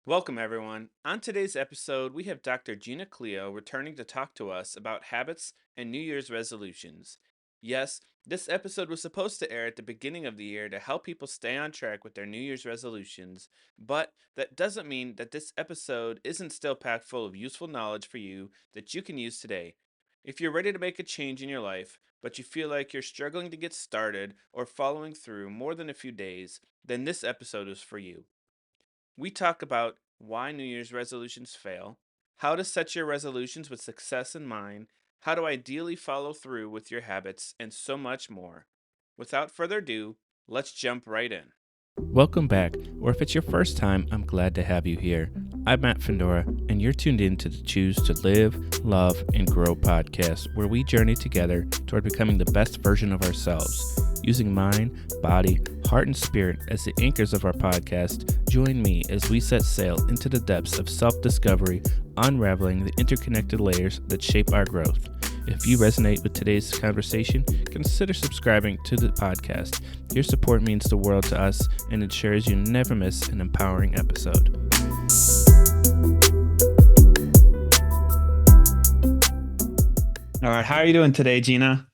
Welcome, everyone. On today's episode, we have Dr. Gina Cleo returning to talk to us about habits and New Year's resolutions. Yes, this episode was supposed to air at the beginning of the year to help people stay on track with their New Year's resolutions, but that doesn't mean that this episode isn't still packed full of useful knowledge for you that you can use today. If you're ready to make a change in your life, but you feel like you're struggling to get started or following through more than a few days, then this episode is for you. We talk about why New Year's resolutions fail, how to set your resolutions with success in mind, how to ideally follow through with your habits, and so much more. Without further ado, let's jump right in. Welcome back, or if it's your first time, I'm glad to have you here. I'm Matt Fendora, and you're tuned in to the Choose to Live, Love, and Grow podcast, where we journey together toward becoming the best version of ourselves. Using mind, body, heart, and spirit as the anchors of our podcast, join me as we set sail into the depths of self-discovery, unraveling the interconnected layers that shape our growth. If you resonate with today's conversation, consider subscribing to the podcast. Your support means the world to us and ensures you never miss an empowering episode. All right, how are you doing today, Gina?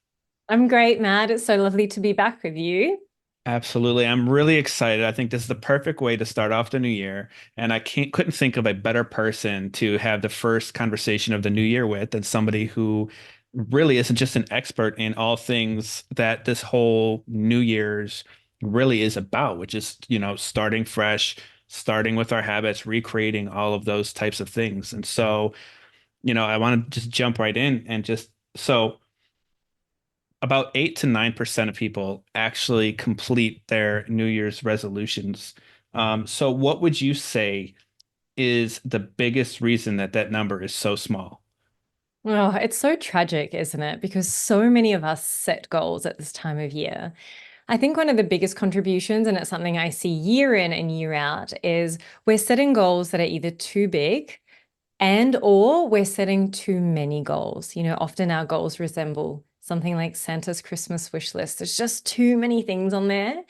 I'm great, Matt. It's so lovely to be back with you. Absolutely. I'm really excited. I think this is the perfect way to start off the new year. And I couldn't think of a better person to have the first conversation of the new year with than somebody who really isn't just an expert in all things that this whole New Year's really is about, which is, starting fresh, starting with our habits, recreating all of those types of things. And so, I want to just jump right in and so about 8 to 9% of people actually complete their New Year's resolutions. So what would you say is the biggest reason that that number is so small? Oh, it's so tragic, isn't it? Because so many of us set goals at this time of year. I think one of the biggest contributions, and it's something I see year in and year out, is we're setting goals that are either too big and or we're setting too many goals. Often our goals resemble something like Santa's Christmas wish list. There's just too many things on there.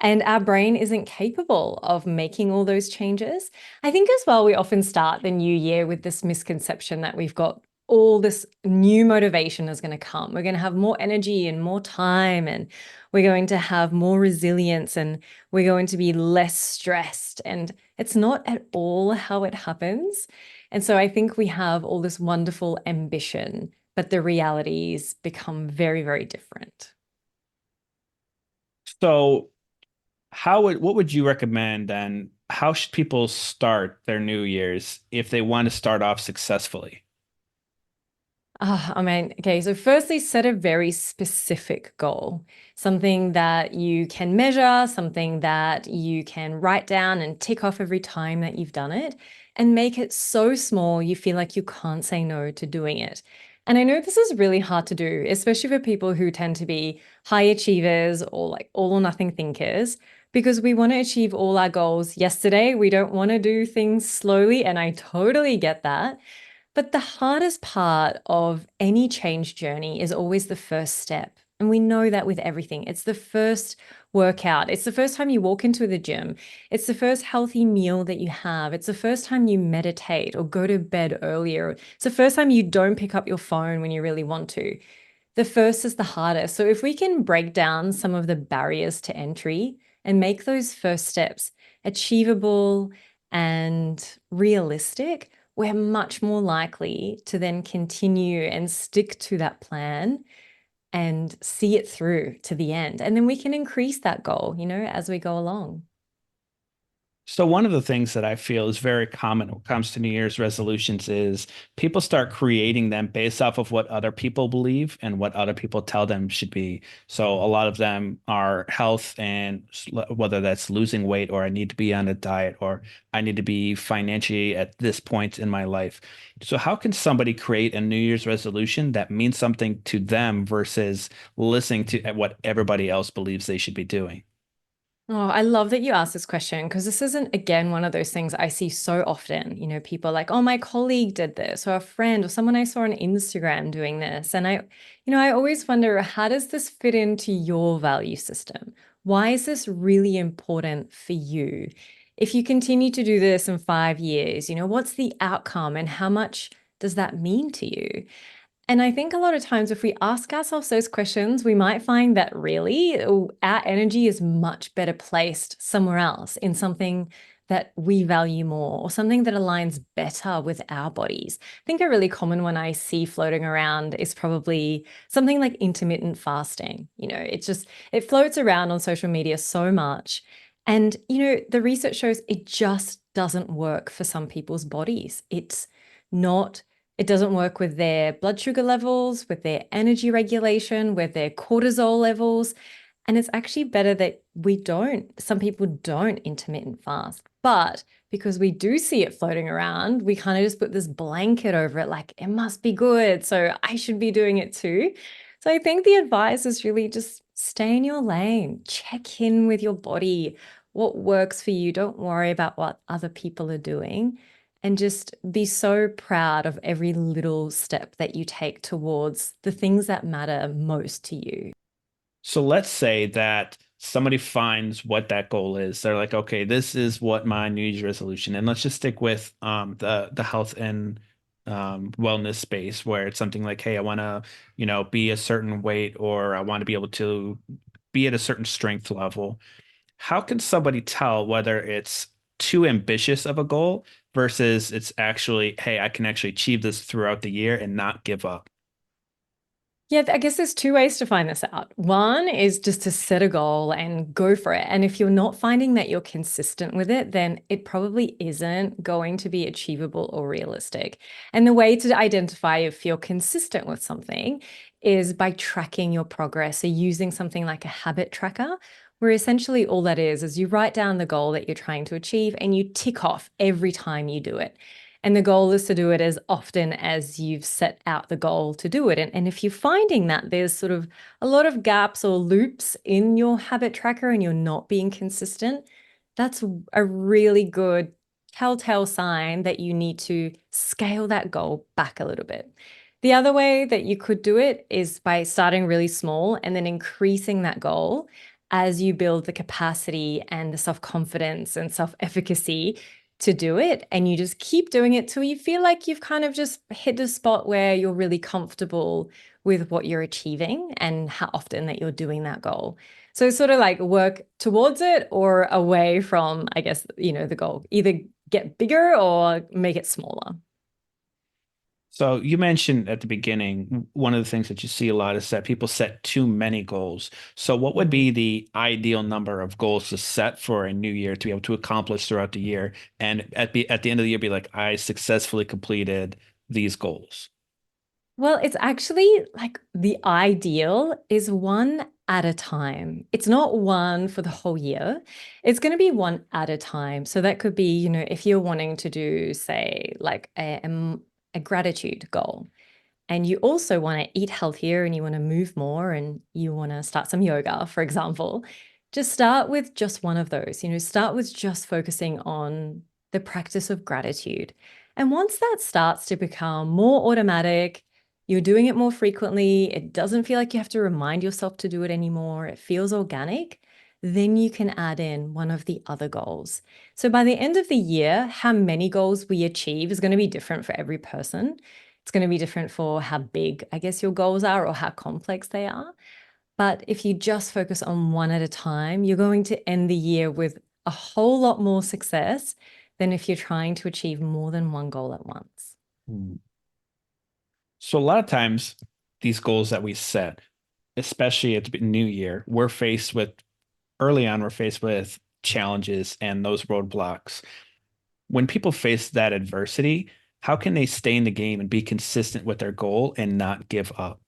And our brain isn't capable of making all those changes. I think as well, we often start the new year with this misconception that we've got all this new motivation is going to come. We're going to have more energy and more time, and we're going to have more resilience, and we're going to be less stressed. And it's not at all how it happens. And so I think we have all this wonderful ambition, but the realities become very, very different. So what would you recommend then? How should people start their New Year's if they want to start off successfully? Okay, so firstly, set a very specific goal, something that you can measure, something that you can write down and tick off every time that you've done it, and make it so small you feel like you can't say no to doing it. And I know this is really hard to do, especially for people who tend to be high achievers or like all or nothing thinkers, because we want to achieve all our goals yesterday. We don't want to do things slowly, and I totally get that. But the hardest part of any change journey is always the first step. And we know that with everything. It's the first workout. It's the first time you walk into the gym. It's the first healthy meal that you have. It's the first time you meditate or go to bed earlier. It's the first time you don't pick up your phone when you really want to. The first is the hardest. So if we can break down some of the barriers to entry and make those first steps achievable and realistic, we're much more likely to then continue and stick to that plan and see it through to the end. And then we can increase that goal, as we go along. So one of the things that I feel is very common when it comes to New Year's resolutions is people start creating them based off of what other people believe and what other people tell them should be. So a lot of them are health and whether that's losing weight or I need to be on a diet or I need to be financially at this point in my life. So how can somebody create a New Year's resolution that means something to them versus listening to what everybody else believes they should be doing? Oh, I love that you asked this question because this isn't, again, one of those things I see so often. People are like, oh, my colleague did this, or a friend, or someone I saw on Instagram doing this. And I always wonder, how does this fit into your value system? Why is this really important for you? if you continue to do this in 5 years, what's the outcome and how much does that mean to you? And I think a lot of times, if we ask ourselves those questions, we might find that really our energy is much better placed somewhere else in something that we value more or something that aligns better with our bodies. I think a really common one I see floating around is probably something like intermittent fasting. It floats around on social media so much. And, the research shows it just doesn't work for some people's bodies. Not it doesn't work with their blood sugar levels, with their energy regulation, with their cortisol levels. And it's actually better that some people don't intermittent fast. But because we do see it floating around, we kind of just put this blanket over it, like it must be good. So I should be doing it too. So I think the advice is really just stay in your lane, check in with your body, what works for you. Don't worry about what other people are doing and just be so proud of every little step that you take towards the things that matter most to you. So let's say that somebody finds what that goal is. They're like, okay, this is what my New Year's resolution, and let's just stick with the health and wellness space where it's something like, hey, I want to, be a certain weight, or I want to be able to be at a certain strength level. How can somebody tell whether it's too ambitious of a goal versus it's actually, hey, I can actually achieve this throughout the year and not give up? Yeah, I guess there's two ways to find this out. One is just to set a goal and go for it. And if you're not finding that you're consistent with it, then it probably isn't going to be achievable or realistic. And the way to identify if you're consistent with something is by tracking your progress. So using something like a habit tracker, where essentially all that is you write down the goal that you're trying to achieve and you tick off every time you do it. And the goal is to do it as often as you've set out the goal to do it. And if you're finding that there's sort of a lot of gaps or loops in your habit tracker and you're not being consistent, that's a really good telltale sign that you need to scale that goal back a little bit. The other way that you could do it is by starting really small and then increasing that goal as you build the capacity and the self confidence and self efficacy to do it. And you just keep doing it till you feel like you've kind of just hit a spot where you're really comfortable with what you're achieving and how often that you're doing that goal. So sort of like work towards it or away from, I guess, the goal. Either get bigger or make it smaller. So you mentioned at the beginning, one of the things that you see a lot is that people set too many goals. So what would Mm. be the ideal number of goals to set for a new year to be able to accomplish throughout the year? And at the end of the year, be like, I successfully completed these goals. Well, it's actually like the ideal is one at a time. It's not one for the whole year. It's going to be one at a time. So that could be, if you're wanting to do, say, like a gratitude goal, and you also want to eat healthier and you want to move more and you want to start some yoga, for example, just start with just one of those. Start with just focusing on the practice of gratitude. And once that starts to become more automatic, you're doing it more frequently, it doesn't feel like you have to remind yourself to do it anymore, it feels organic, then you can add in one of the other goals. So by the end of the year, how many goals we achieve is going to be different for every person. It's going to be different for how big, I guess, your goals are or how complex they are. But if you just focus on one at a time, you're going to end the year with a whole lot more success than if you're trying to achieve more than one goal at once. Hmm. So a lot of times, these goals that we set, especially at the new year, we're faced with challenges and those roadblocks. When people face that adversity, how can they stay in the game and be consistent with their goal and not give up?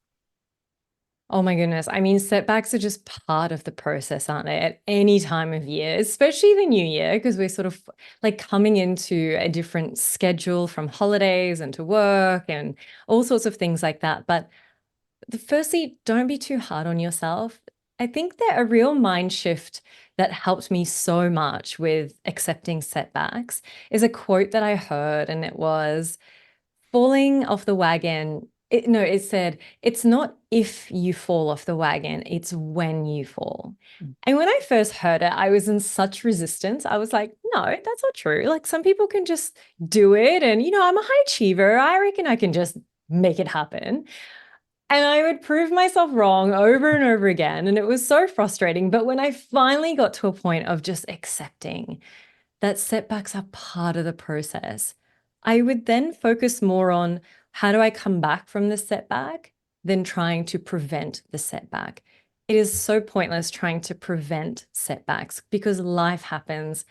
Oh my goodness. I mean, setbacks are just part of the process, aren't they? At any time of year, especially the new year, because we're sort of like coming into a different schedule from holidays and to work and all sorts of things like that. But firstly, don't be too hard on yourself. I think that a real mind shift that helped me so much with accepting setbacks is a quote that I heard, and it was falling off the wagon No, it said it's not if you fall off the wagon, it's when you fall. And when I first heard it, I was in such resistance. I was like, no, that's not true. Like some people can just do it. And, I'm a high achiever. I reckon I can just make it happen. And I would prove myself wrong over and over again. And it was so frustrating. But when I finally got to a point of just accepting that setbacks are part of the process, I would then focus more on how do I come back from the setback than trying to prevent the setback. It is so pointless trying to prevent setbacks because life happens.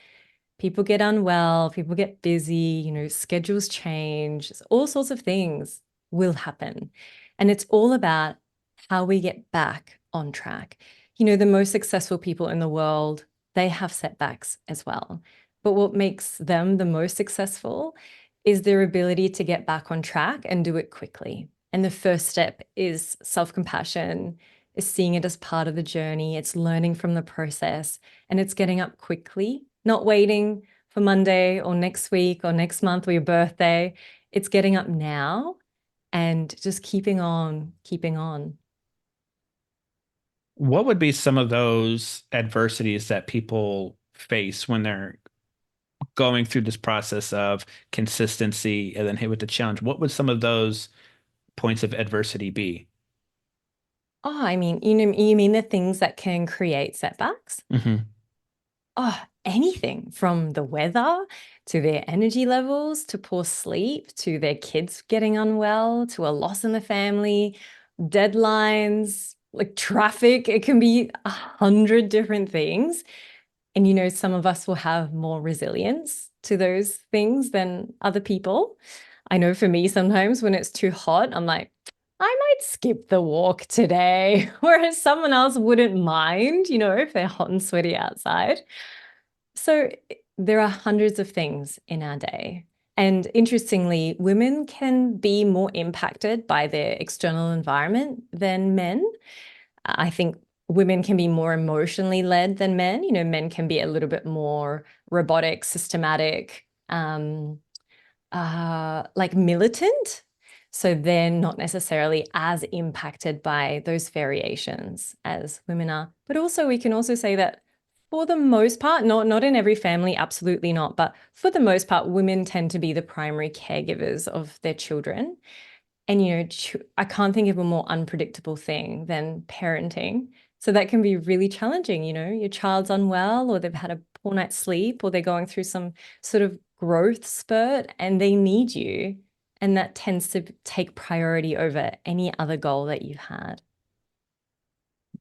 People get unwell, people get busy, schedules change, all sorts of things will happen. And it's all about how we get back on track. The most successful people in the world, they have setbacks as well. But what makes them the most successful is their ability to get back on track and do it quickly. And the first step is self-compassion, is seeing it as part of the journey. It's learning from the process and it's getting up quickly, not waiting for Monday or next week or next month or your birthday. It's getting up now and just keeping on, keeping on. What would be some of those adversities that people face when they're going through this process of consistency and then hit with the challenge? What would some of those points of adversity be? Oh, I mean, you mean the things that can create setbacks? Hmm. Oh, anything from the weather to their energy levels to poor sleep to their kids getting unwell to a loss in the family, deadlines, like traffic. It can be 100 different things. And, some of us will have more resilience to those things than other people. I know for me, sometimes when it's too hot, I'm like, I might skip the walk today. Whereas someone else wouldn't mind, if they're hot and sweaty outside. So there are hundreds of things in our day. And interestingly, women can be more impacted by their external environment than men. I think women can be more emotionally led than men. Men can be a little bit more robotic, systematic, like militant. So they're not necessarily as impacted by those variations as women are. But also, we can also say that for the most part, not in every family, absolutely not, but for the most part, women tend to be the primary caregivers of their children. And, I can't think of a more unpredictable thing than parenting. So that can be really challenging. Your child's unwell or they've had a poor night's sleep or they're going through some sort of growth spurt and they need you. And that tends to take priority over any other goal that you've had.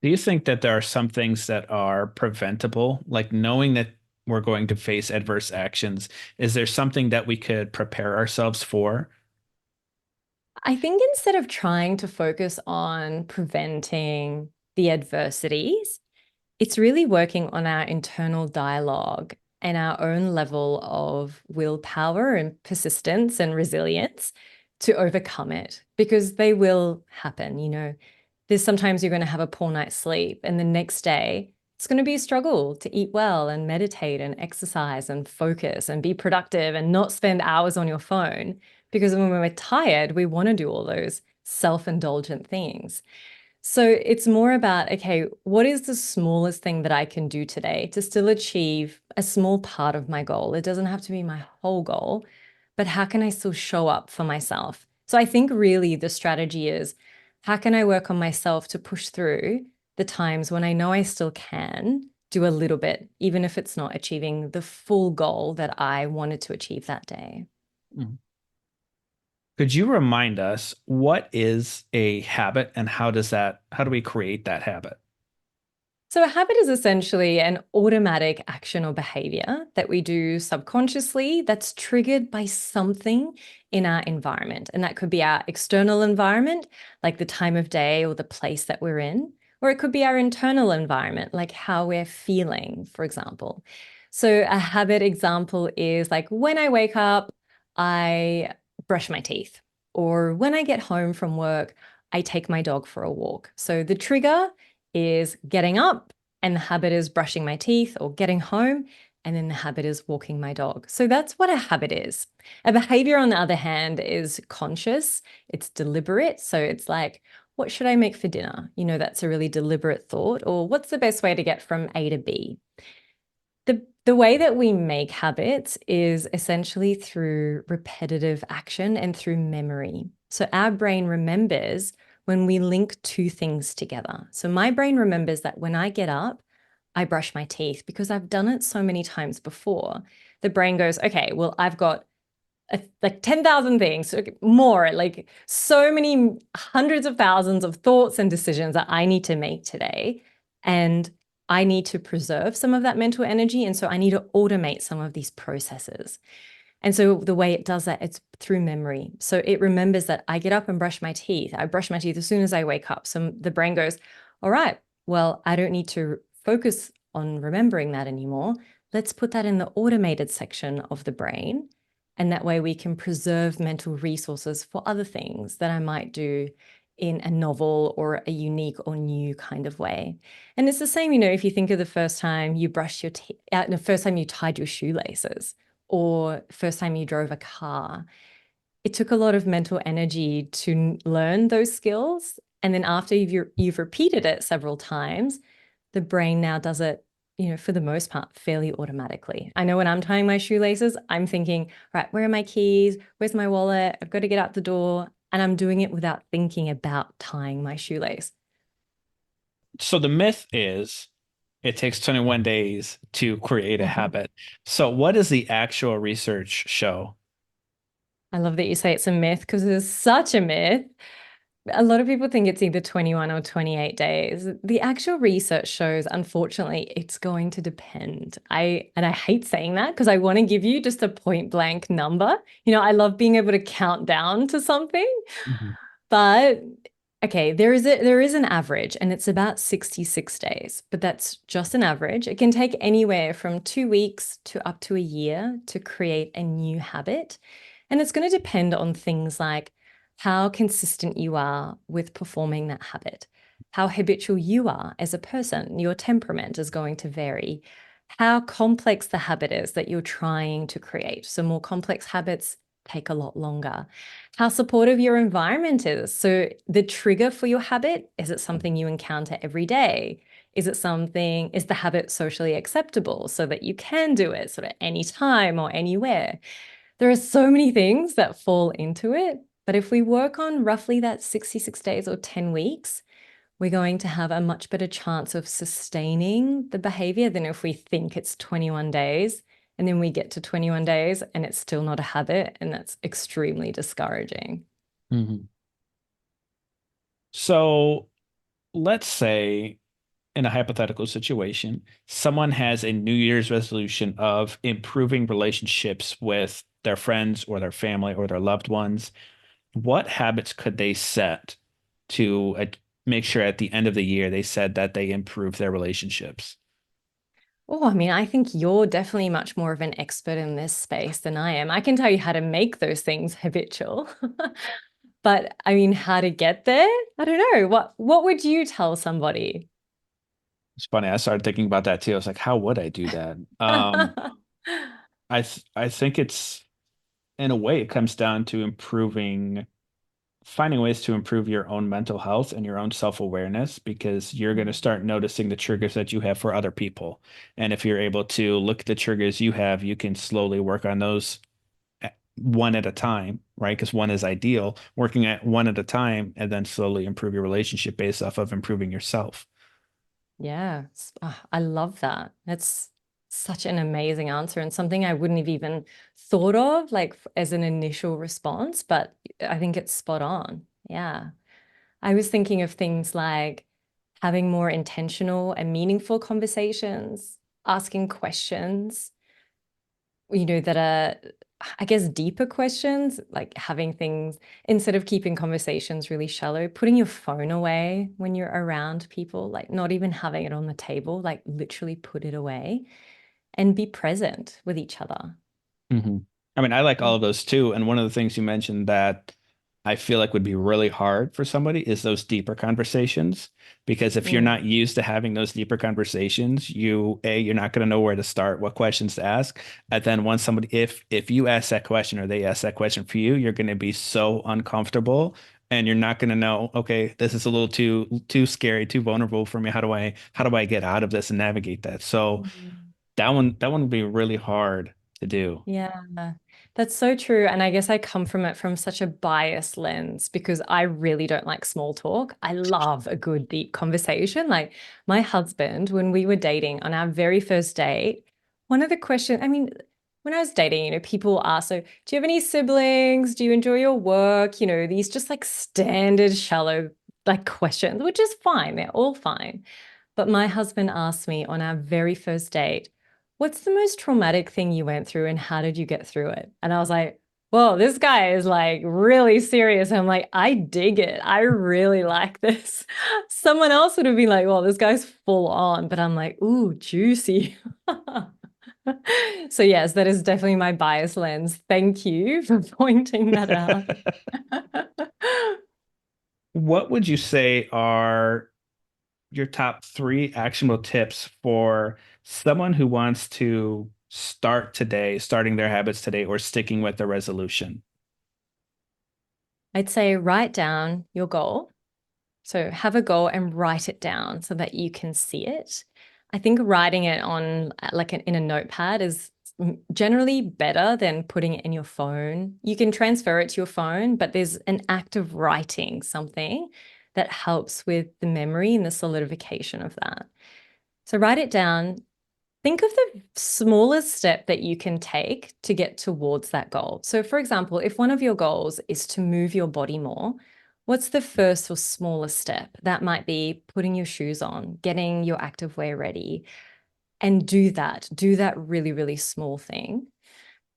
Do you think that there are some things that are preventable, like knowing that we're going to face adverse actions? Is there something that we could prepare ourselves for? I think instead of trying to focus on preventing the adversities, it's really working on our internal dialogue and our own level of willpower and persistence and resilience to overcome it because they will happen. There's sometimes you're going to have a poor night's sleep, and the next day it's going to be a struggle to eat well and meditate and exercise and focus and be productive and not spend hours on your phone because when we're tired, we want to do all those self-indulgent things. So it's more about, okay, what is the smallest thing that I can do today to still achieve a small part of my goal? It doesn't have to be my whole goal, but how can I still show up for myself? So I think really the strategy is how can I work on myself to push through the times when I know I still can do a little bit, even if it's not achieving the full goal that I wanted to achieve that day. Mhm. Could you remind us what is a habit and how do we create that habit? So, a habit is essentially an automatic action or behavior that we do subconsciously that's triggered by something in our environment. And that could be our external environment, like the time of day or the place that we're in, or it could be our internal environment, like how we're feeling, for example. So, a habit example is like when I wake up, I brush my teeth, or when I get home from work, I take my dog for a walk. So, the trigger is getting up and the habit is brushing my teeth or getting home. And then the habit is walking my dog. So that's what a habit is. A behavior, on the other hand, is conscious, it's deliberate. So it's like, what should I make for dinner? That's a really deliberate thought. Or what's the best way to get from A to B? The way that we make habits is essentially through repetitive action and through memory. So our brain remembers when we link two things together. So my brain remembers that when I get up, I brush my teeth because I've done it so many times before. The brain goes, okay, well, I've got like 10,000 things, more, like so many hundreds of thousands of thoughts and decisions that I need to make today. And I need to preserve some of that mental energy. And so I need to automate some of these processes. And so the way it does that, it's through memory. So it remembers that I get up and brush my teeth. I brush my teeth as soon as I wake up. So the brain goes, all right, well, I don't need to focus on remembering that anymore. Let's put that in the automated section of the brain. And that way we can preserve mental resources for other things that I might do in a novel or a unique or new kind of way. And it's the same, if you think of the first time you brushed your teeth, the first time you tied your shoelaces, or first time you drove a car. It took a lot of mental energy to learn those skills. And then after you've repeated it several times, the brain now does it, for the most part, fairly automatically. I know when I'm tying my shoelaces, I'm thinking, right, where are my keys? Where's my wallet? I've got to get out the door. And I'm doing it without thinking about tying my shoelace. So the myth is it takes 21 days to create a habit. So what does the actual research show? I love that you say it's a myth because it's such a myth. A lot of people think it's either 21 or 28 days. The actual research shows, unfortunately, it's going to depend. I hate saying that because I want to give you just a point blank number. I love being able to count down to something. Mhm. But okay, there is an average and it's about 66 days, but that's just an average. It can take anywhere from 2 weeks to up to a year to create a new habit. And it's going to depend on things like how consistent you are with performing that habit, how habitual you are as a person. Your temperament is going to vary. How complex the habit is that you're trying to create. So more complex habits take a lot longer. How supportive your environment is. So the trigger for your habit, is it something you encounter every day? Is the habit socially acceptable so that you can do it sort of anytime or anywhere? There are so many things that fall into it. But if we work on roughly that 66 days or 10 weeks, we're going to have a much better chance of sustaining the behavior than if we think it's 21 days and then we get to 21 days and it's still not a habit. And that's extremely discouraging. Mhm. So let's say in a hypothetical situation, someone has a New Year's resolution of improving relationships with their friends or their family or their loved ones. What habits could they set to make sure at the end of the year they said that they improve their relationships? Oh, I mean, I think you're definitely much more of an expert in this space than I am. I can tell you how to make those things habitual. But I mean, how to get there? I don't know. What would you tell somebody? It's funny. I started thinking about that too. I was like, how would I do that? I think it's in a way it comes down to finding ways to improve your own mental health and your own self-awareness because you're going to start noticing the triggers that you have for other people. And if you're able to look at the triggers you have, you can slowly work on those one at a time, right? Because one is ideal, working at one at a time and then slowly improve your relationship based off of improving yourself. Yeah, I love that. That's such an amazing answer and something I wouldn't have even thought of like as an initial response, but I think it's spot on. Yeah. I was thinking of things like having more intentional and meaningful conversations, asking questions, that are, I guess, deeper questions, like having things instead of keeping conversations really shallow, putting your phone away when you're around people, like not even having it on the table, like literally put it away and be present with each other. Hmm. I mean, I like all Yeah. of those too. And one of the things you mentioned that I feel like would be really hard for somebody is those deeper conversations. Because if you're not Mm. used to having those deeper conversations, you're not going to know where to start, what questions to ask. And then once somebody, if you ask that question or they ask that question for you, you're going to be so uncomfortable and you're not going to know, okay, this is a little too scary, too vulnerable for me. How do I get out of this and navigate that? So Mm. that one would be really hard to do. Yeah, that's so true. And I guess I come from it from such a biased lens because I really don't like small talk. I love a good deep conversation. Like my husband, when we were dating on our very first date, one of the questions, I mean, when I was dating, people ask, so do you have any siblings? Do you enjoy your work? These just like standard shallow like questions, which is fine. They're all fine. But my husband asked me on our very first date, what's the most traumatic thing you went through and how did you get through it? And I was like, whoa, this guy is like really serious. I'm like, I dig it. I really like this. Someone else would have been like, well, this guy's full on. But I'm like, ooh, juicy. So, yes, that is definitely my bias lens. Thank you for pointing that out. What would you say are your top three actionable tips for someone who wants to start today, starting their habits today, or sticking with the resolution? I'd say write down your goal. So have a goal and write it down so that you can see it. I think writing it on in a notepad is generally better than putting it in your phone. You can transfer it to your phone, but there's an act of writing something that helps with the memory and the solidification of that. So write it down. Think of the smallest step that you can take to get towards that goal. So, for example, if one of your goals is to move your body more, what's the first or smallest step? That might be putting your shoes on, getting your activewear ready, and do that. Do that really, really small thing.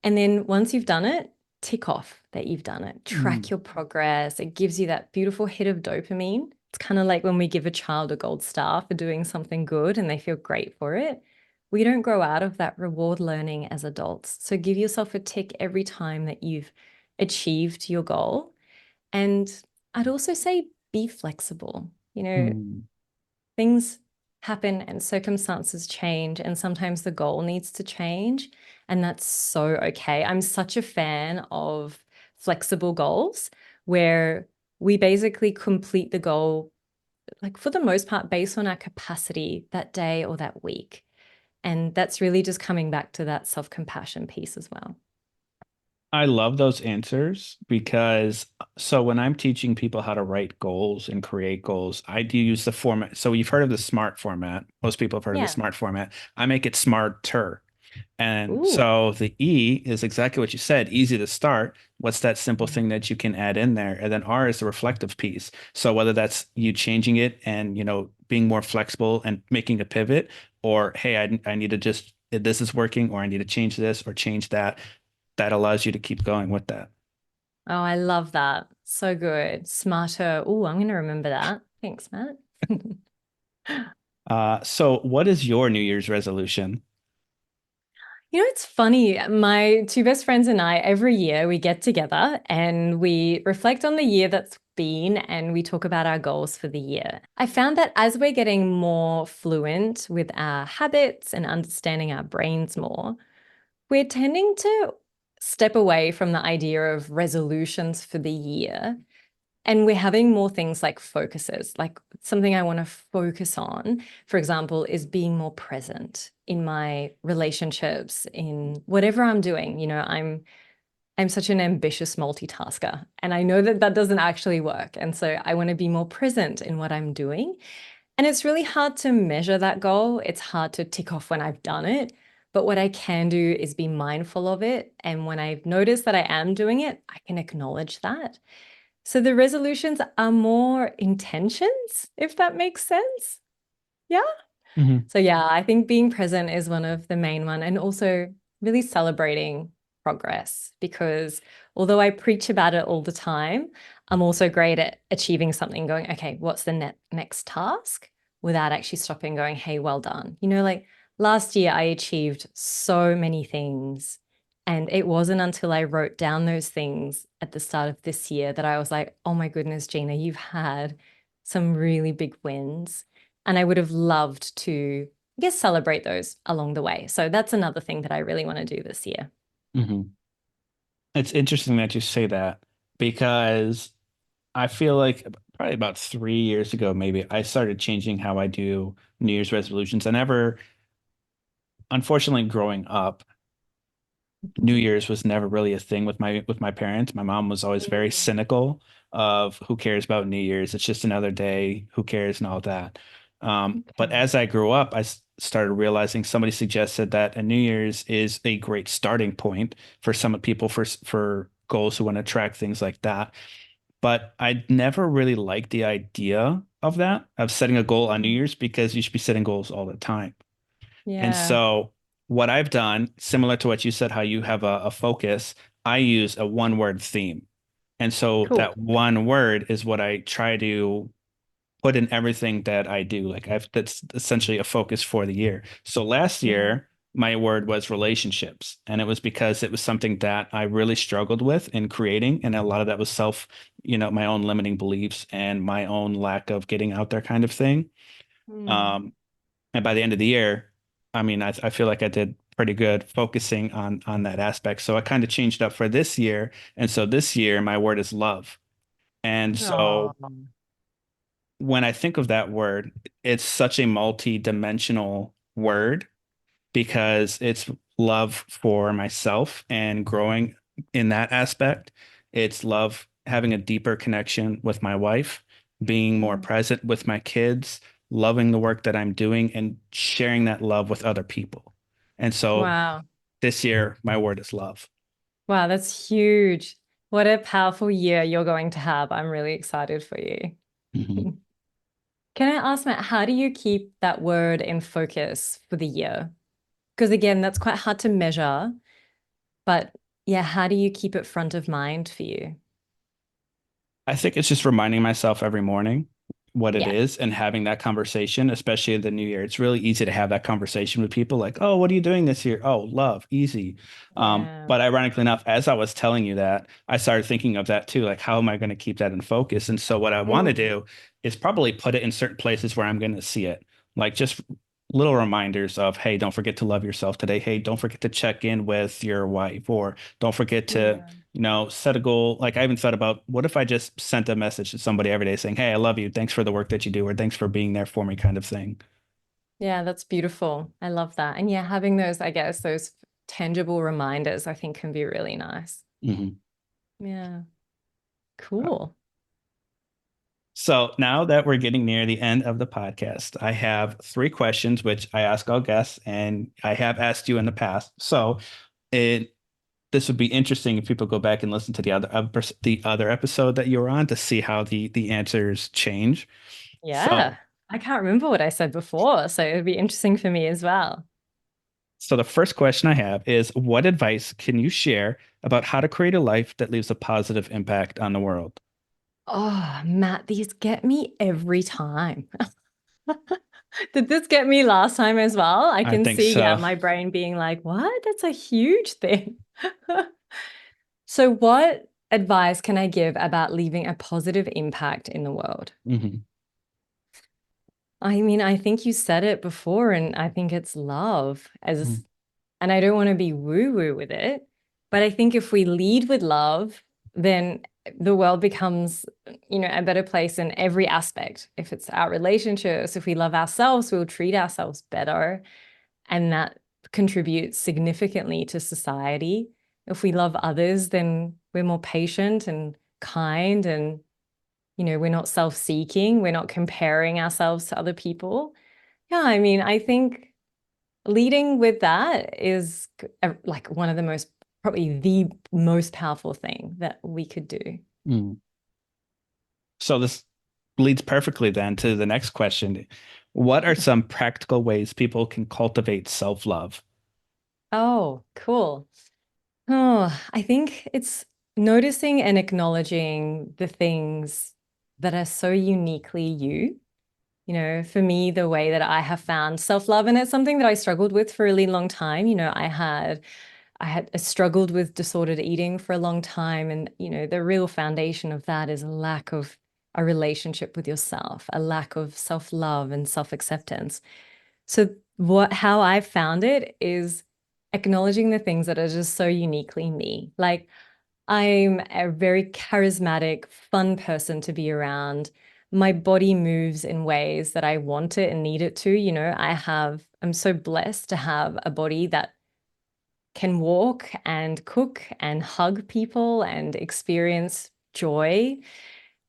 And then once you've done it, tick off that you've done it. Track Mm. your progress. It gives you that beautiful hit of dopamine. It's kind of like when we give a child a gold star for doing something good and they feel great for it. We don't grow out of that reward learning as adults. So give yourself a tick every time that you've achieved your goal. And I'd also say be flexible. Mm. Things happen and circumstances change, and sometimes the goal needs to change, and that's so okay. I'm such a fan of flexible goals where we basically complete the goal, like for the most part, based on our capacity that day or that week. And that's really just coming back to that self compassion piece as well. I love those answers because so when I'm teaching people how to write goals and create goals, I do use the format. So you've heard of the SMART format. Most people have heard of the Yeah. SMART format. I make it smarter. And Ooh. so the E is exactly what you said, easy to start. What's that simple thing that you can add in there? And then R is the reflective piece. So whether that's you changing it and, being more flexible and making a pivot, or hey, I need to just, this is working, or I need to change this or change that, that allows you to keep going with that. Oh, I love that. So good. Smarter. Oh, I'm going to remember that. Thanks, Matt. So what is your New Year's resolution? It's funny. My two best friends and I, every year we get together and we reflect on the year that's been and we talk about our goals for the year. I found that as we're getting more fluent with our habits and understanding our brains more, we're tending to step away from the idea of resolutions for the year. And we're having more things like focuses, like something I want to focus on, for example, is being more present in my relationships, in whatever I'm doing. I'm such an ambitious multitasker, and I know that that doesn't actually work. And so I want to be more present in what I'm doing. And it's really hard to measure that goal. It's hard to tick off when I've done it. But what I can do is be mindful of it. And when I've noticed that I am doing it, I can acknowledge that. So the resolutions are more intentions, if that makes sense. Yeah. Mhm. So yeah, I think being present is one of the main one, and also really celebrating progress, because although I preach about it all the time, I'm also great at achieving something, going, okay, what's the next task, without actually stopping going, hey, well done. Like last year I achieved so many things And it wasn't until I wrote down those things at the start of this year that I was like, oh my goodness, Gina, you've had some really big wins. And I would have loved to, I guess, celebrate those along the way. So that's another thing that I really want to do this year. Hmm. It's interesting that you say that because I feel like probably about 3 years ago, maybe I started changing how I do New Year's resolutions. I never, unfortunately, growing up, New Year's was never really a thing with my parents. My mom was always very Mm. cynical of who cares about New Year's. It's just another day. Who cares and all that. But Okay. as I grew up, started realizing somebody suggested that a New Year's is a great starting point for some people for goals who want to track things like that. But I never really liked the idea of that, of setting a goal on New Mm. Year's because you should be setting goals all the time. And Yeah. so what I've done, similar to what you said, how you have a focus, I use a one word theme. And so Cool. that one word is what I try to put in everything that I do. Like that's essentially a focus for the year. So last Yeah. year, my word was relationships. And it was because it was something that I really struggled with in creating. And a lot of that was my own limiting beliefs and my own lack of getting out there kind of thing. Mm. Um, and by the end of the year, I mean, I feel like I did pretty good focusing on that aspect. So I kind of changed up for this year. And so this year, my word is love. And Oh. so when I think of that word, it's such a multi-dimensional word because it's love for myself and growing in that aspect. It's love having a deeper connection with my wife, being more Mm. present with my kids, loving the work that I'm doing, and sharing that love with other people. And so Wow. this year, my word is love. Wow, that's huge. What a powerful year you're going to have. I'm really excited for you. Mhm. Can I ask, Matt, how do you keep that word in focus for the year? Because again, that's quite hard to measure, but yeah, how do you keep it front of mind for you? I think it's just reminding myself every morning what it Yeah. is and having that conversation, especially in the new year. It's really easy to have that conversation with people like, oh, what are you doing this year? Oh, love, easy. Yeah. But ironically enough, as I was telling you that, I started thinking of that too. Like, how am I going to keep that in focus? And so what I want to Mm. do is probably put it in certain places where I'm going to see it. Like just little reminders of, hey, don't forget to love yourself today. Hey, don't forget to check in with your wife, or don't forget to Yeah. set a goal. Like I even thought about what if I just sent a message to somebody every day saying, "Hey, I love you. Thanks for the work that you do," or "Thanks for being there for me," kind of thing. Yeah, that's beautiful. I love that. And yeah, having those, I guess, those tangible reminders, I think can be really nice. Mhm. Yeah. Cool. So now that we're getting near the end of the podcast, I have three questions which I ask all guests, and I have asked you in the past. So it this would be interesting if people go back and listen to the other episode that you were on to see how the answers change. So Yeah. I can't remember what I said before, so it'd be interesting for me as well. So the first question I have is, what advice can you share about how to create a life that leaves a positive impact on the world? Oh, Matt, these get me every time. Did this get me last time as well? I I can think see, yeah, so. my brain being like, what? That's a huge thing. So, what advice can I give about leaving a positive impact in the world? Hmm. I mean, I think you said it before, and I think it's love Hmm. as, and I don't want to be woo-woo with it, but I think if we lead with love, then the world becomes, a better place in every aspect. If it's our relationships, if we love ourselves, we'll treat ourselves better, and that contributes significantly to society. If we love others, then we're more patient and kind, and we're not self-seeking, we're not comparing ourselves to other people. Yeah, I mean, I think leading with that is like one of the most, probably the most powerful thing that we could do. Mm. So this leads perfectly then to the next question. What are some practical ways people can cultivate self-love? Oh, cool. Oh, I think it's noticing and acknowledging the things that are so uniquely you. For me, the way that I have found self-love, and it's something that I struggled with for a really long time. I had I struggled with disordered eating for a long time. And, the real foundation of that is a lack of a relationship with yourself, a lack of self-love and self-acceptance. So how I found it is acknowledging the things that are just so uniquely me. Like I'm a very charismatic, fun person to be around. My body moves in ways that I want it and need it to. I'm so blessed to have a body that can walk and cook and hug people and experience joy.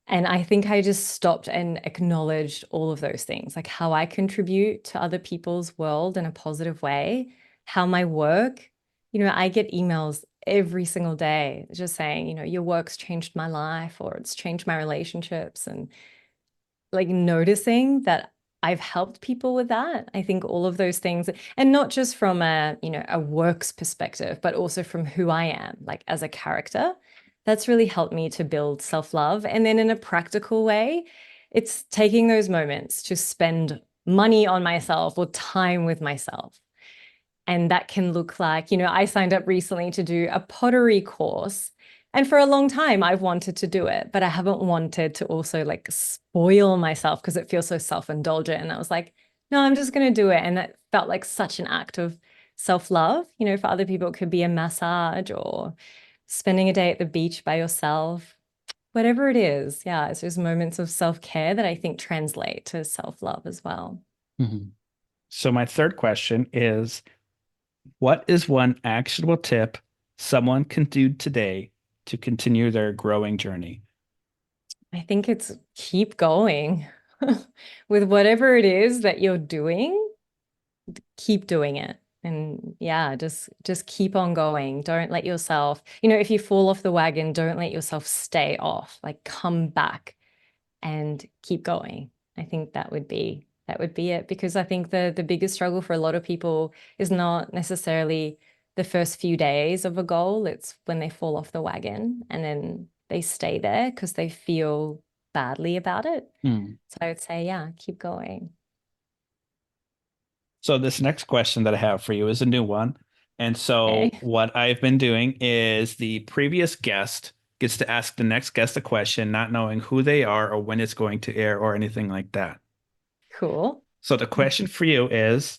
And I think I just stopped and acknowledged all of those things, like how I contribute to other people's world in a positive way, how my work, I get emails every single day just saying, your work's changed my life or it's changed my relationships. And like noticing that I've helped people with that. I think all of those things, and not just from a works perspective, but also from who I am, like as a character, that's really helped me to build self-love. And then in a practical way, it's taking those moments to spend money on myself or time with myself. And that can look like, I signed up recently to do a pottery course. And for a long time, I've wanted to do it, but I haven't wanted to also like spoil myself because it feels so self-indulgent. And I was like, no, I'm just going to do it. And that felt like such an act of self-love. For other people, it could be a massage or spending a day at the beach by yourself, whatever it is. Yeah, it's those moments of self-care that I think translate to self-love as well. Mhm. So my third question is, what is one actionable tip someone can do today to continue their growing journey? I think it's keep going with whatever it is that you're doing, keep doing it. And yeah, just keep on going. Don't let yourself, if you fall off the wagon, don't let yourself stay off. Like come back and keep going. I think that would be it because I think the biggest struggle for a lot of people is not necessarily the first few days of a goal. It's when they fall off the wagon and then they stay there because they feel badly about it. Hmm. So I would say, yeah, keep going. So this next question that I have for you is a new one. And so Okay, what I've been doing is the previous guest gets to ask the next guest a question, not knowing who they are or when it's going to air or anything like that. cool. So the question for you is,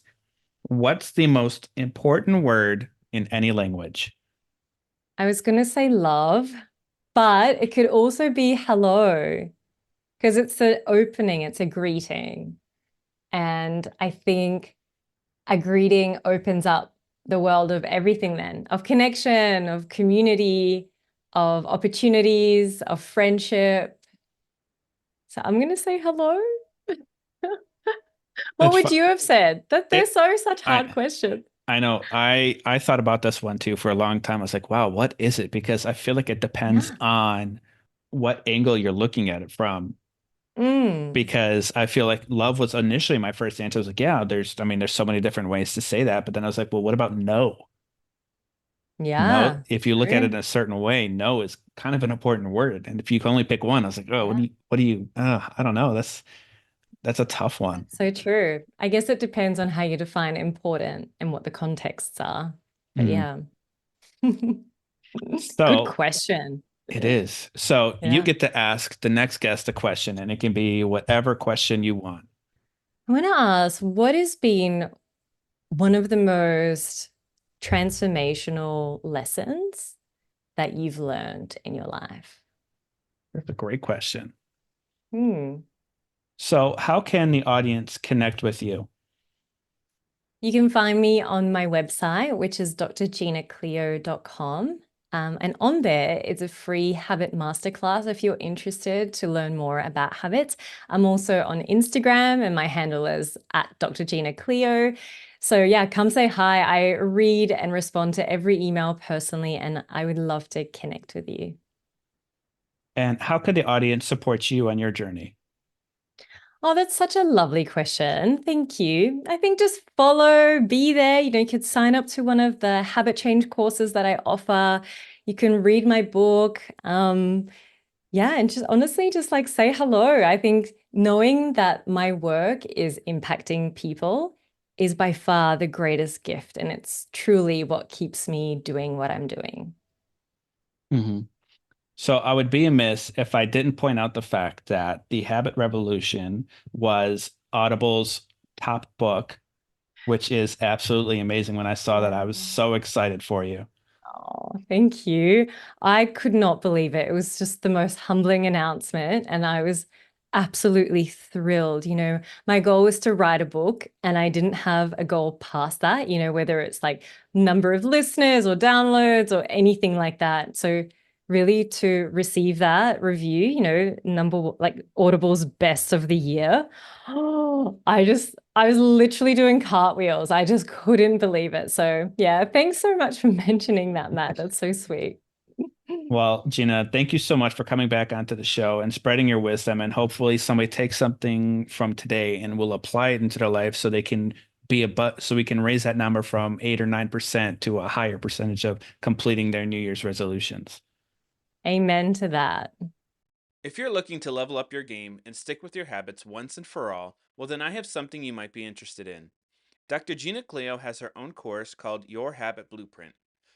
what's the most important word in any language? I was going to say love, but it could also be hello because it's an opening, it's a greeting. And I think a greeting opens up the world of everything then, of connection, of community, of opportunities, of friendship. So I'm going to say hello. What It's would fun. you have said? That they're It, so such hard I questions. I know. I thought about this one too for a long time. I was like, wow, what is it? Because I feel like it depends Yeah. on what angle you're looking at it from. Mm. Because I feel like love was initially my first answer. I was like, yeah, I mean, there's so many different ways to say that. But then I was like, well, what about no? No, Yeah. if you look at it in True. a certain way, no is kind of an important word. And if you can only pick one, I was like, oh, Yeah. I don't know. That's a tough one. That's so true. I guess it depends on how you define important and what the contexts are. But Mm. yeah. Good So question. it is. So you Yeah. get to ask the next guest a question, and it can be whatever question you want. I want to ask, what has been one of the most transformational lessons that you've learned in your life? That's a great question. Hmm. So, how can the audience connect with you? You can find me on my website, which is drginacleo.com. And on there is a free habit masterclass if you're interested to learn more about habits. I'm also on Instagram and my handle is at Dr. Gina Cleo. So yeah, come say hi. I read and respond to every email personally, and I would love to connect with you. And how can the audience support you on your journey? Oh, that's such a lovely question. Thank you. I think just follow, be there. You could sign up to one of the habit change courses that I offer. You can read my book. Yeah, and just honestly, just like say hello. I think knowing that my work is impacting people is by far the greatest gift. And it's truly what keeps me doing what I'm doing. Hmm. So I would be amiss if I didn't point out the fact that The Habit Revolution was Audible's top book, which is absolutely amazing. When I saw that, I was so excited for you. Oh, thank you. I could not believe it. It was just the most humbling announcement, and I was absolutely thrilled. My goal was to write a book, and I didn't have a goal past that, whether it's like number of listeners or downloads or anything like that. So, really, to receive that review, like Audible's best of the year. Oh, I was literally doing cartwheels. I just couldn't believe it. So, yeah, thanks so much for mentioning that, Matt. That's so sweet. Well, Gina, thank you so much for coming back onto the show and spreading your wisdom. And hopefully, somebody takes something from today and will apply it into their life so they can so we can raise that number from 8 or 9% to a higher percentage of completing their New Year's resolutions. Amen to that. If you're looking to level up your game and stick with your habits once and for all, well, then I have something you might be interested in. Dr. Gina Cleo has her own course called Your Habit Blueprint.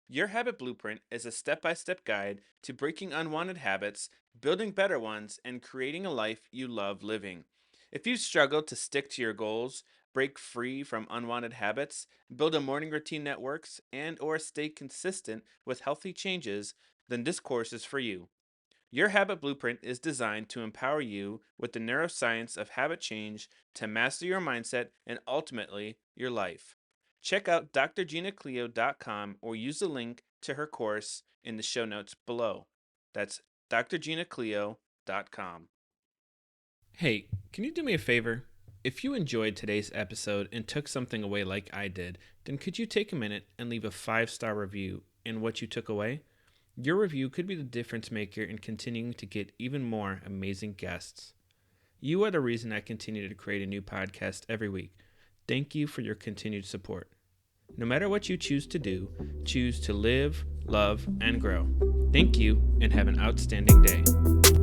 Your Habit Blueprint is a step by step guide to breaking unwanted habits, building better ones, and creating a life you love living. If you struggle to stick to your goals, break free from unwanted habits, build a morning routine that works, and or stay consistent with healthy changes, then this course is for you. Your Habit Blueprint is designed to empower you with the neuroscience of habit change to master your mindset and ultimately your life. Check out drginacleo.com or use the link to her course in the show notes below. That's drginacleo.com. Hey, can you do me a favor? If you enjoyed today's episode and took something away like I did, then could you take a minute and leave a 5-star review in what you took away? Your review could be the difference maker in continuing to get even more amazing guests. You are the reason I continue to create a new podcast every week. Thank you for your continued support. No matter what you choose to do, choose to live, love, and grow. Thank you, and have an outstanding day.